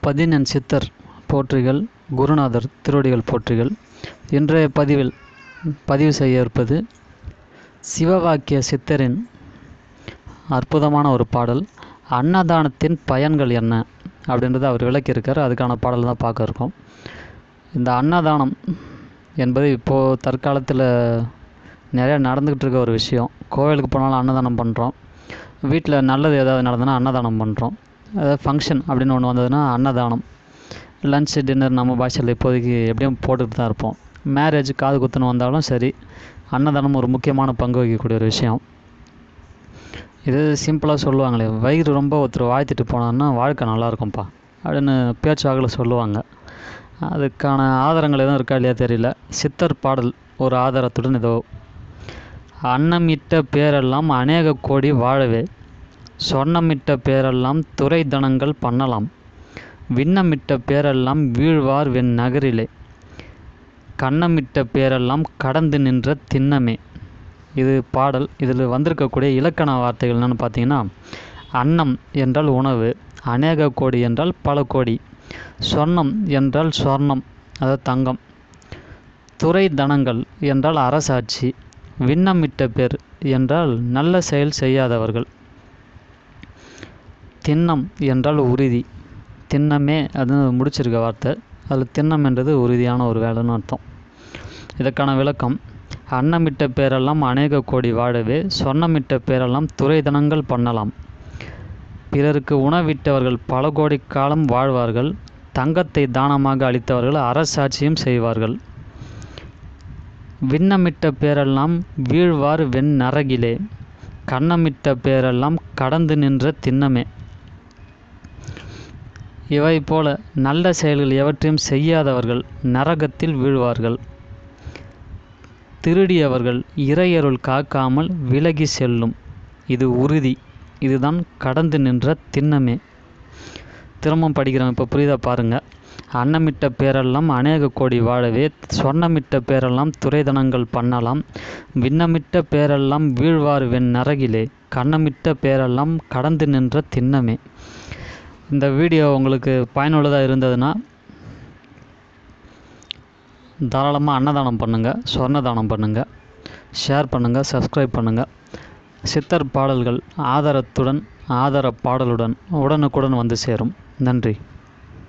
பதினெண் சித்தர் போற்றிகள், குருநாதர் திருவடிகள் போற்றிகள். இன்றைய பதிவில் பதிவு செய்ய இருப்பது சிவவாக்கிய சித்தரின் அற்புதமான ஒரு பாடல். அன்னதானத்தின் பயன்கள் என்ன அப்படின்றத அவர் விளக்கியிருக்கார். அதுக்கான பாடல் தான் பார்க்க இருக்கோம். இந்த அன்னதானம் என்பது இப்போது தற்காலத்தில் நிறையா நடந்துக்கிட்டு இருக்க ஒரு விஷயம். கோவிலுக்கு போனாலும் அன்னதானம் பண்ணுறோம், வீட்டில் நல்லது ஏதாவது நடந்ததுன்னா அன்னதானம் பண்ணுறோம், அதாவது ஃபங்க்ஷன் அப்படின்னு ஒன்று வந்ததுன்னா அன்னதானம், லன்ச் டின்னர் நம்ம பாஷையில் இப்போதைக்கு எப்படியும் போட்டுகிட்டு தான் இருப்போம். மேரேஜ் காது குத்துன்னு வந்தாலும் சரி, அன்னதானம் ஒரு முக்கியமான பங்கு வகிக்கக்கூடிய ஒரு விஷயம். இது சிம்பிளாக சொல்லுவாங்களே, வயிறு ரொம்ப ஒருத்தர் வாழ்த்திட்டு போனான்னா வாழ்க்கை நல்லாயிருக்கும்ப்பா அப்படின்னு பேச்சுவாக்கில் சொல்லுவாங்க. அதுக்கான ஆதாரங்கள் எதுவும் இருக்கா இல்லையா தெரியல. சித்தர் பாடல் ஒரு ஆதாரத்துடன் இதோ: அன்னமிட்ட பேரெல்லாம் அநேக கோடி வாழவே, சொன்னமிட்ட பேரெல்லாம் துறை தனங்கள் பண்ணலாம், விண்ணமிட்ட பேரெல்லாம் வீழ்வார் வெண் நகரிலே, கண்ணமிட்ட பேரெல்லாம் கடந்து நின்ற திண்ணமே. இது பாடல். இதில் வந்திருக்கக்கூடிய இலக்கண வார்த்தைகள் என்னென்னு பார்த்தீங்கன்னா, அன்னம் என்றால் உணவு, அநேக கோடி என்றால் பல கோடி, சொர்ணம் என்றால் சொர்ணம் அதாவது தங்கம், துறை தனங்கள் என்றால் அரசாட்சி, விண்ணமிட்ட பேர் என்றால் நல்ல செயல் செய்யாதவர்கள், திண்ணம் என்றால் உறுதி. திண்ணமே அது முடிச்சிருக்க வார்த்தை. அதில் திண்ணம் என்றது உறுதியான ஒரு வேலைன்னு அர்த்தம். இதற்கான விளக்கம்: அன்னமிட்ட பேரெல்லாம் அநேக கோடி வாழவே, சொன்னமிட்ட பேரெல்லாம் துறை தனங்கள் பண்ணலாம், பிறருக்கு உணவிட்டவர்கள் பல கோடி காலம் வாழ்வார்கள், தங்கத்தை தானமாக அளித்தவர்கள் அரசாட்சியும் செய்வார்கள், விண்ணமிட்ட பேரெல்லாம் வீழ்வார் வெண் நரகிலே, கண்ணமிட்ட பேரெல்லாம் கடந்து நின்ற திண்ணமே. இவை போல நல்ல செயல்கள் எவற்றையும் செய்யாதவர்கள் நரகத்தில் வீழ்வார்கள், திருடியவர்கள் இறையருள் காக்காமல் விலகி செல்லும். இது உறுதி. இதுதான் கடந்து நின்ற திண்ணமே. திரும்பவும் படிக்கிறோம், இப்போ புரியுதா பாருங்கள். அன்னமிட்ட பேரெல்லாம் அநேக கோடி வாழவே, சொன்னமிட்ட பேரெல்லாம் துறைதனங்கள் பண்ணலாம், விண்ணமிட்ட பேரெல்லாம் வீழ்வார் வெண் நரகிலே, கண்ணமிட்ட பேரெல்லாம் கடந்து நின்ற திண்ணமே. இந்த வீடியோ உங்களுக்கு பயனுள்ளதாக இருந்ததுன்னா தாராளமாக அன்னதானம் பண்ணுங்கள், சொர்ணதானம் பண்ணுங்கள், ஷேர் பண்ணுங்கள், சப்ஸ்கிரைப் பண்ணுங்கள். சித்தர் பாடல்கள் ஆதார பாடலுடன் உடனுக்குடன் வந்து சேரும். நன்றி.